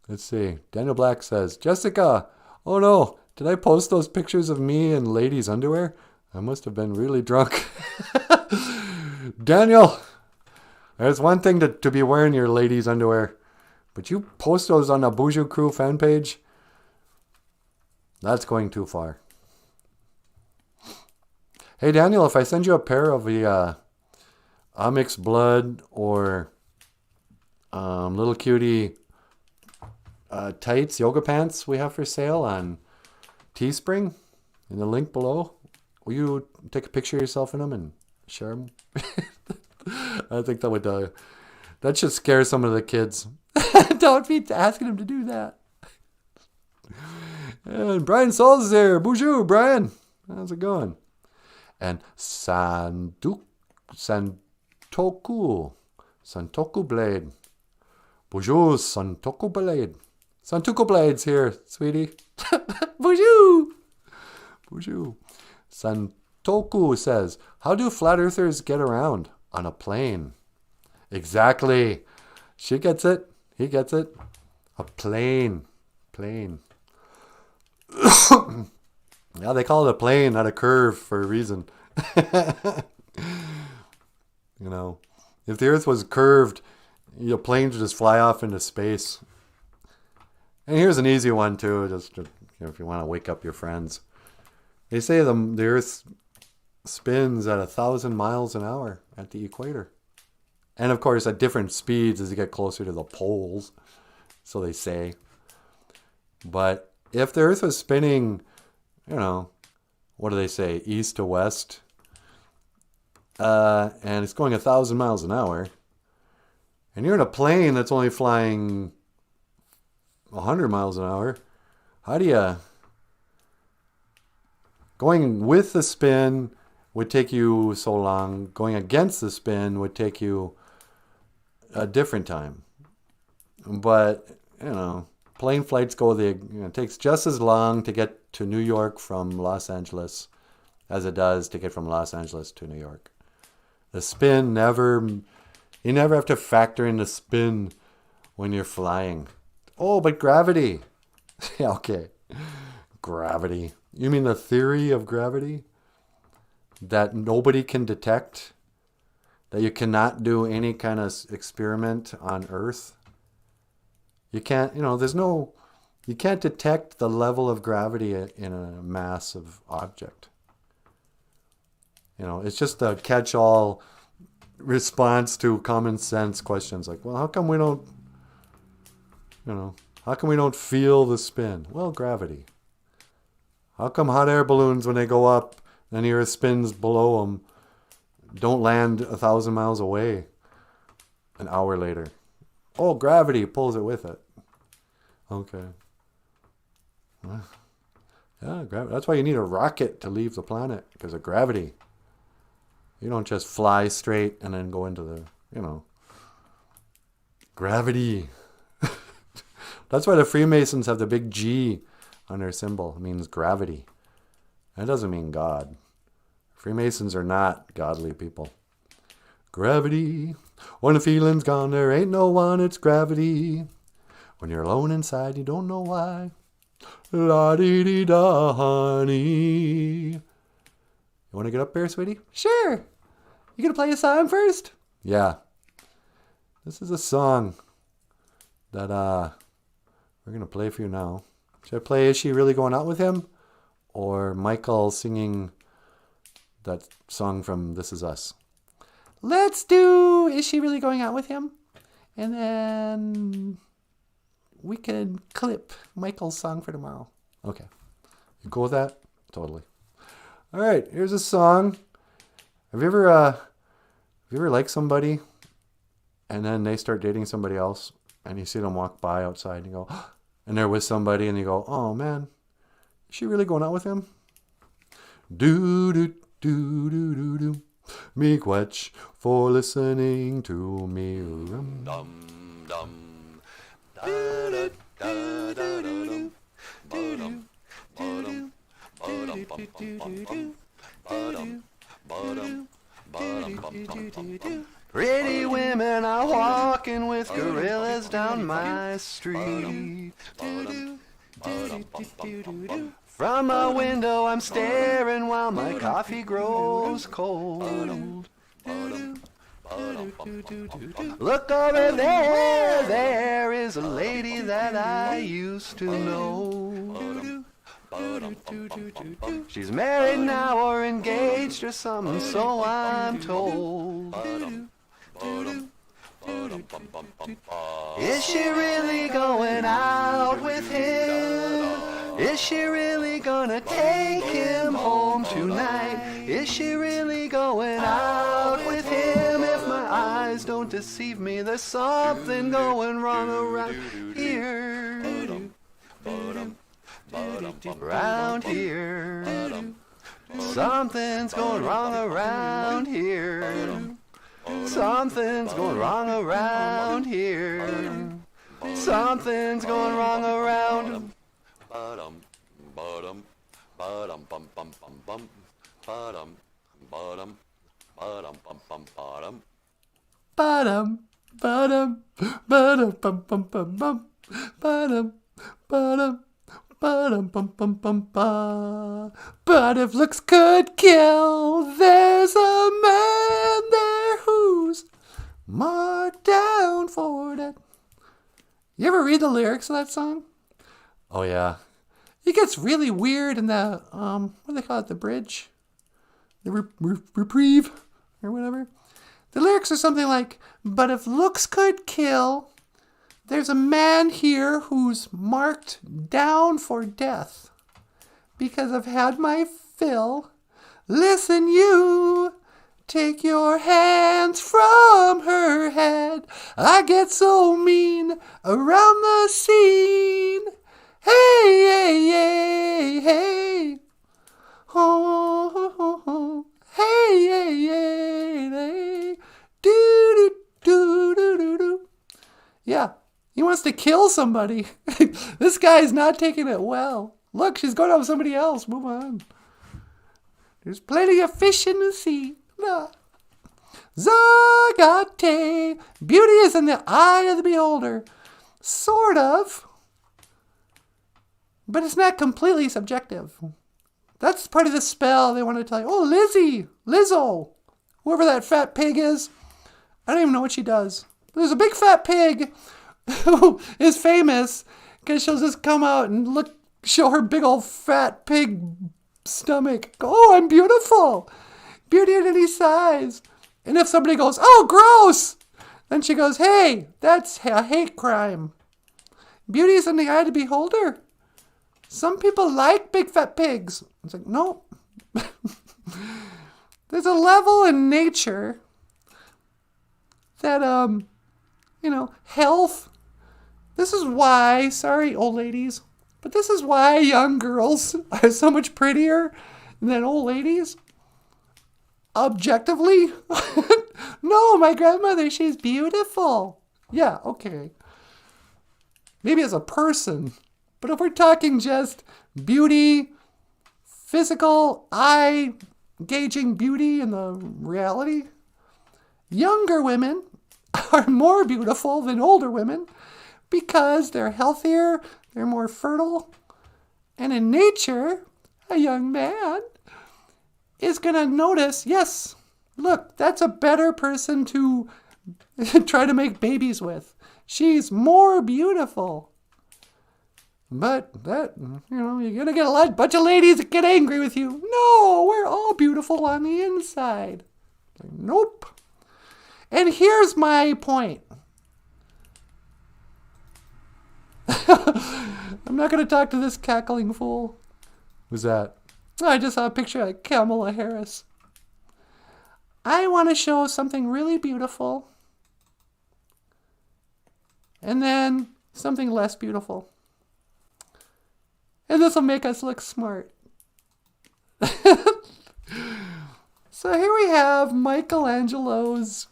Let's see. Daniel Black says, Jessica, oh no, did I post those pictures of me in ladies' underwear? I must have been really drunk. Daniel, there's one thing to be wearing your ladies' underwear, but you post those on the Boozhoo Crew fan page. That's going too far. Hey, Daniel, if I send you a pair of the Onyx Blood or Little Cutie tights, yoga pants we have for sale on Teespring, in the link below, will you take a picture of yourself in them and share them? I think that should scare some of the kids. Don't be asking them to do that. And Brian Souls is there. Boozhoo, Brian. How's it going? And Santoku Blade. Boozhoo, Santoku Blade. Santoku Blade's here, sweetie. Boozhoo. Boozhoo. Santoku says, how do flat earthers get around? On a plane. Exactly. She gets it. He gets it. A plane. Plane. Yeah, they call it a plane, not a curve, for a reason. You know, if the earth was curved, your planes would just fly off into space. And here's an easy one too, just to, if you want to wake up your friends. They say the earth spins at 1,000 miles an hour at the equator. And of course at different speeds as you get closer to the poles, so they say. But if the earth was spinning, you know, what do they say, east to west, and it's going 1,000 miles an hour, and you're in a plane that's only flying 100 miles an hour, how do you... Going with the spin would take you so long. Going against the spin would take you a different time. But, you know, plane flights it takes just as long to get to New York from Los Angeles as it does to get from Los Angeles to New York. The spin you never have to factor in the spin when you're flying. Oh, but gravity. Yeah, okay. Gravity. You mean the theory of gravity? That nobody can detect? That you cannot do any kind of experiment on Earth? You can't, you can't detect the level of gravity in a massive object. You know, it's just a catch-all response to common sense questions like, well, how come we don't feel the spin? Well, gravity. How come hot air balloons, when they go up and the earth spins below them, don't land 1,000 miles away an hour later? Oh, gravity pulls it with it. Okay. Yeah, gravity. That's why you need a rocket to leave the planet, because of gravity. You don't just fly straight and then go into the, gravity. That's why the Freemasons have the big G on their symbol. It means gravity. That doesn't mean God. Freemasons are not godly people. Gravity. When the feeling's gone, there ain't no one, it's gravity. When you're alone inside, you don't know why. La-dee-dee-da, honey. You want to get up there, sweetie? Sure. You gonna play a song first? Yeah. This is a song that we're gonna play for you now. Should I play Is She Really Going Out With Him? Or Michael singing that song from This Is Us? Let's do Is She Really Going Out With Him? And then we can clip Michael's song for tomorrow. Okay. You cool with that? Totally. All right, here's a song. Have you ever liked somebody and then they start dating somebody else and you see them walk by outside and you go, and they're with somebody and you go, oh man, is she really going out with him? Do do do do do do. Me quetch for listening to me. Dum dum. Da da da da dum. Ba-dum ba-dum ba-dum bum bum bum ba-dum ba-dum. Pretty women are walking with gorillas down my street. From a window I'm staring while my coffee grows cold. Look over there, there is a lady that I used to know. She's married now or engaged or something, so I'm told. Is she really going out with him? Is she really gonna take him home tonight? Is she really going out with him? If my eyes don't deceive me, there's something going wrong around here. Around here. Something's going wrong around here. Something's going wrong around here. Something's going wrong around. Ba-dum, ba-dum, ba-dum, bum, bum, bum, bum. Ba-dum, ba-dum, ba-dum, bum, bum, ba-dum. Ba-dum, ba-dum, ba-dum, bum, bum, bum, bum. Ba-dum, ba-dum, ba-dum, bum, bum, bum, ba. But if looks could kill, there's a man there who's marked down for death. You ever read the lyrics of that song? Oh, yeah. It gets really weird in the, what do they call it, the bridge? The reprieve, or whatever. The lyrics are something like, but if looks could kill, there's a man here who's marked down for death. Because I've had my fill. Listen, you, take your hands from her head. I get so mean around the scene. Hey, hey, hey, hey. Oh, oh, oh. Hey, hey, hey, hey. Do, do, do, do, do, do. Yeah, he wants to kill somebody. This guy's not taking it well. Look, she's going out with somebody else. Move on. There's plenty of fish in the sea. Zagate. Beauty is in the eye of the beholder. Sort of. But it's not completely subjective. That's part of the spell they want to tell you. Oh, Lizzie. Lizzo. Whoever that fat pig is. I don't even know what she does. There's a big fat pig who is famous because she'll just come out and show her big old fat pig stomach. Oh, I'm beautiful. Beauty in any size. And if somebody goes, oh, gross, then she goes, hey, that's a hate crime. Beauty is in the eye of the beholder. Some people like big fat pigs. It's like, no. There's a level in nature that, health. This is why, sorry, old ladies, but this is why young girls are so much prettier than old ladies. Objectively. No, my grandmother, she's beautiful. Yeah, okay. Maybe as a person. But if we're talking just beauty, physical, eye-gauging beauty in the reality, younger women are more beautiful than older women because they're healthier, they're more fertile, and in nature, a young man is going to notice, yes, look, that's a better person to try to make babies with. She's more beautiful. But that, you're going to get a bunch of ladies that get angry with you. No, we're all beautiful on the inside. Nope. And here's my point. I'm not going to talk to this cackling fool. Who's that? I just saw a picture of Kamala Harris. I want to show something really beautiful. And then something less beautiful. And this will make us look smart. So here we have Michelangelo's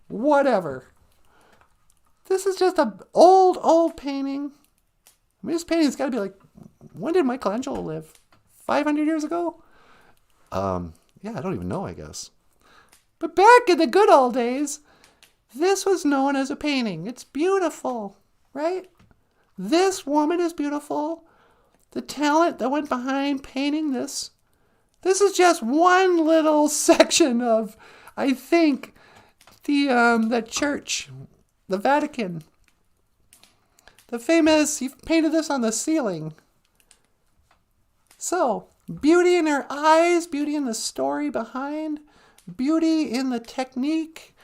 whatever. This is just an old painting. I mean, this painting's got to be like, when did Michelangelo live? 500 years ago? Yeah, I don't even know, I guess. But back in the good old days, this was known as a painting. It's beautiful, right? This woman is beautiful. The talent that went behind painting this. This is just one little section of, I think, the church, the Vatican. The famous, he painted this on the ceiling. So, beauty in her eyes, beauty in the story behind, beauty in the technique,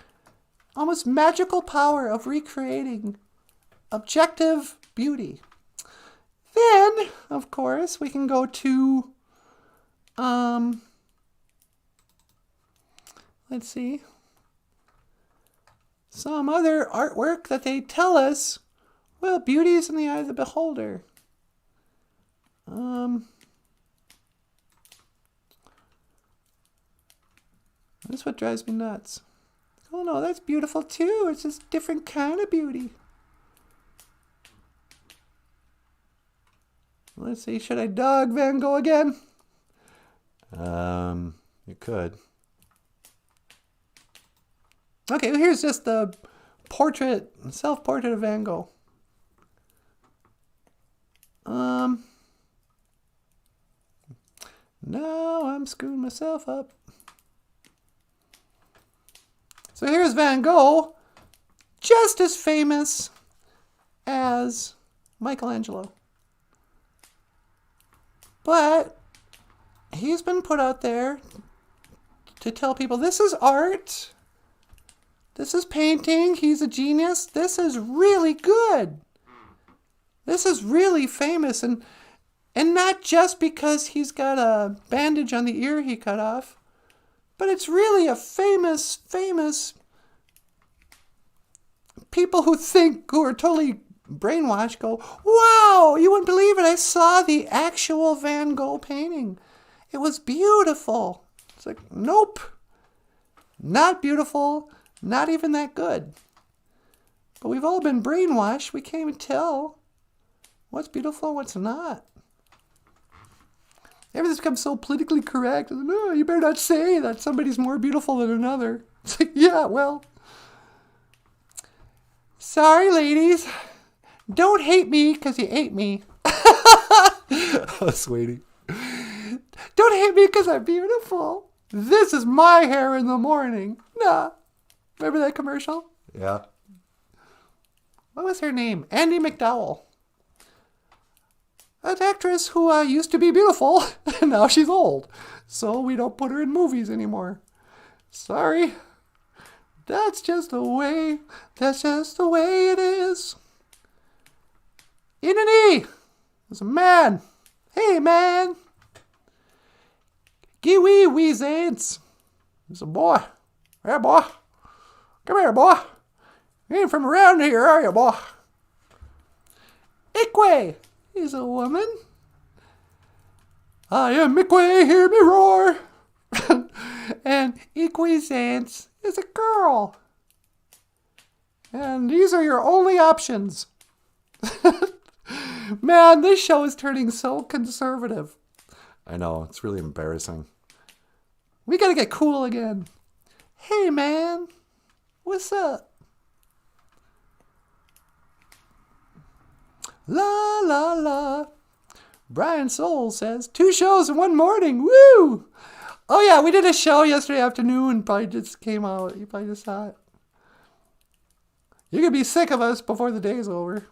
almost magical power of recreating objective beauty. Then, of course, we can go to, let's see, some other artwork that they tell us, well, beauty is in the eye of the beholder. That's what drives me nuts. Oh no, that's beautiful too. It's just different kind of beauty. Let's see, should I dog Van Gogh again? You could. Okay, well, here's just the portrait, self-portrait of Van Gogh. Now I'm screwing myself up. So here's Van Gogh, just as famous as Michelangelo. But he's been put out there to tell people this is art. This is painting. He's a genius. This is really good. This is really famous. And not just because he's got a bandage on the ear he cut off, but it's really a famous people who are totally brainwashed go, wow, you wouldn't believe it. I saw the actual Van Gogh painting. It was beautiful. It's like, nope, not beautiful, not even that good. But we've all been brainwashed. We can't even tell what's beautiful and what's not. Everything's become so politically correct. No, you better not say that somebody's more beautiful than another. It's like, yeah, well, sorry, ladies. Don't hate me because you ate me. Oh, sweetie. Don't hate me because I'm beautiful. This is my hair in the morning. Nah. Remember that commercial? Yeah. What was her name? Andie MacDowell. An actress who used to be beautiful, and now she's old. So we don't put her in movies anymore. Sorry. That's just the way it is. Inani! There's a man. Hey, man. Gee-wee weezants. There's a boy. Hey, boy. Come here, boy. You ain't from around here, are you, boy? Ikwe is a woman. I am Ikwe, hear me roar. And Ikwezance is a girl. And these are your only options. Man, this show is turning so conservative. I know, it's really embarrassing. We gotta get cool again. Hey, man. What's up? La, la, la. Brian Soul says, 2 shows in one morning. Woo! Oh, yeah, we did a show yesterday afternoon. Probably just came out. You probably just saw it. You're going to be sick of us before the day's over.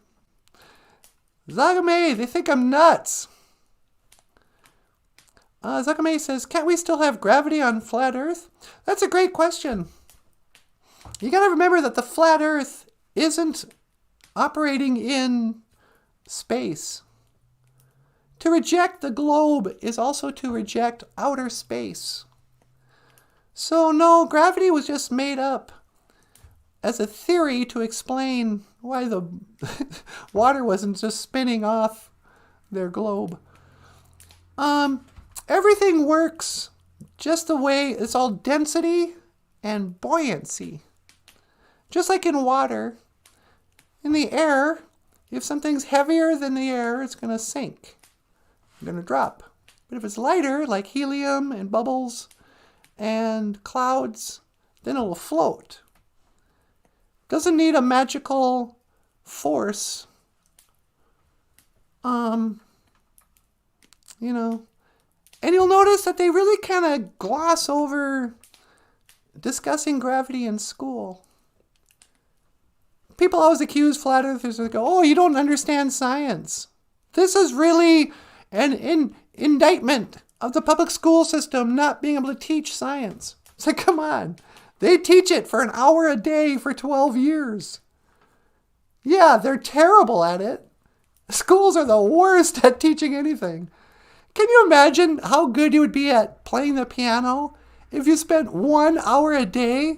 Zagame, they think I'm nuts. Zagame says, can't we still have gravity on flat Earth? That's a great question. You got to remember that the flat Earth isn't operating in space. To reject the globe is also to reject outer space. So no, gravity was just made up as a theory to explain why the water wasn't just spinning off their globe. Everything works just the way it's all density and buoyancy. Just like in water, in the air, if something's heavier than the air, it's going to sink. It's going to drop. But if it's lighter, like helium and bubbles and clouds, then it will float. Doesn't need a magical force. And you'll notice that they really kind of gloss over discussing gravity in school. People always accuse flat earthers and go, oh, you don't understand science. This is really an indictment of the public school system not being able to teach science. It's like, come on. They teach it for an hour a day for 12 years. Yeah, they're terrible at it. Schools are the worst at teaching anything. Can you imagine how good you would be at playing the piano if you spent 1 hour a day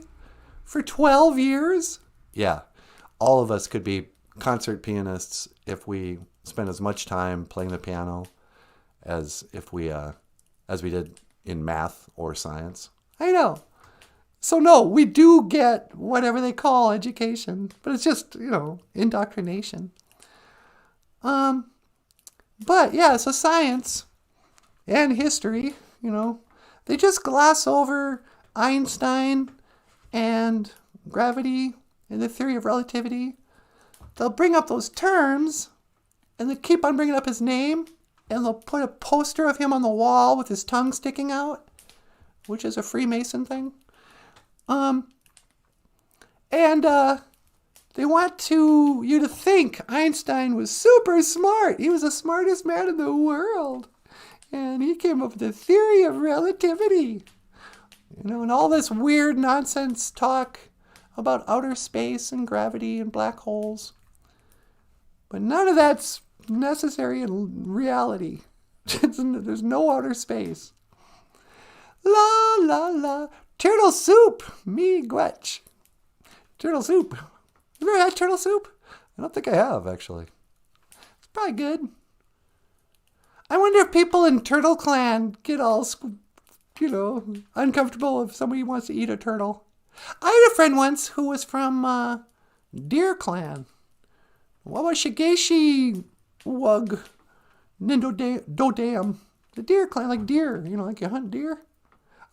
for 12 years? Yeah, all of us could be concert pianists if we spent as much time playing the piano as we did in math or science. I know. So no, we do get whatever they call education, but it's just, indoctrination. But yeah, so science and history, they just gloss over Einstein and gravity and the theory of relativity. They'll bring up those terms and they keep on bringing up his name, and they'll put a poster of him on the wall with his tongue sticking out, which is a Freemason thing. They want you to think Einstein was super smart. He was the smartest man in the world. And he came up with the theory of relativity. And all this weird nonsense talk about outer space and gravity and black holes. But none of that's necessary in reality. There's no outer space. La, la, la. Turtle soup. Me gwetch. Turtle soup. You ever had turtle soup? I don't think I have, actually. It's probably good. I wonder if people in Turtle Clan get all, uncomfortable if somebody wants to eat a turtle. I had a friend once who was from Deer Clan. What was Shigeshi Wug Nindo Dodam? The Deer Clan, like deer, like you hunt deer.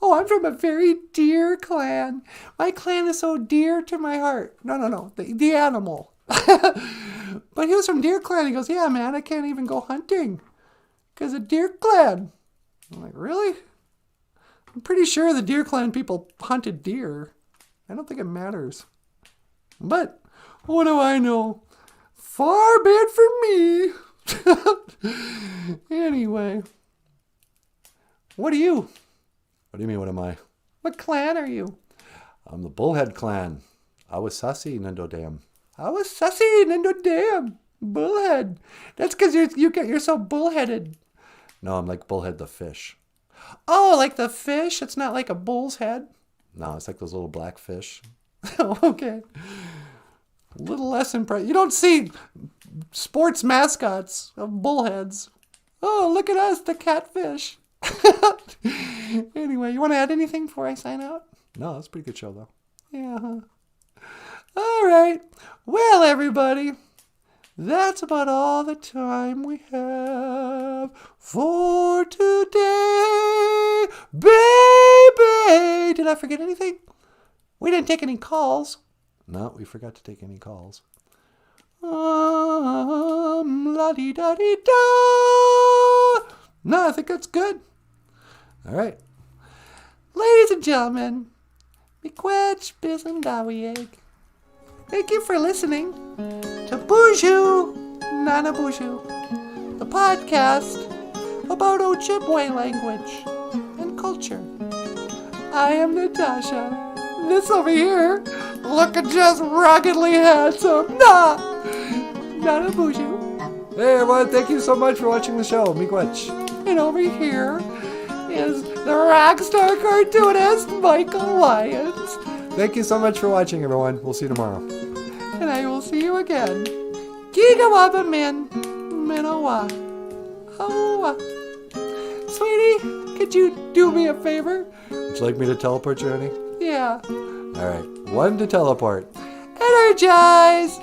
Oh, I'm from a very deer clan. My clan is so dear to my heart. No, the animal. But he was from Deer Clan. He goes, yeah, man, I can't even go hunting because of Deer Clan. I'm like, really? I'm pretty sure the Deer Clan people hunted deer. I don't think it matters. But what do I know? Far be it from me. Anyway. What are you? What do you mean, what am I? What clan are you? I'm the Bullhead Clan. Awasasi Nindodam. Awasasi Nindodam. Bullhead. That's because you're so bullheaded. No, I'm like Bullhead the fish. Oh, like the fish? It's not like a bull's head? No, it's like those little black fish. Oh, okay. A little less impressive. You don't see sports mascots of bullheads. Oh, look at us, the catfish. Anyway, you want to add anything before I sign out? No, that's a pretty good show, though. Yeah. All right. Well, everybody, that's about all the time we have for today, baby. Did I forget anything? We didn't take any calls. No, we forgot to take any calls. La-di-da-di-da. No, I think that's good. All right. Ladies and gentlemen, miigwech bisandawiyeg. Thank you for listening to Boozhoo Nanaboozhoo, the podcast about Ojibwe language and culture. I am Natasha. This over here, looking just ruggedly handsome. Nanaboozhoo. Hey, everyone. Thank you so much for watching the show. Miigwech. And over here is the rock star cartoonist, Michael Lyons. Thank you so much for watching, everyone. We'll see you tomorrow. And I will see you again. Gigawaba min, minawa. Hoa. Sweetie, could you do me a favor? Would you like me to teleport you, honey? Yeah. All right. 1 to teleport. Energize.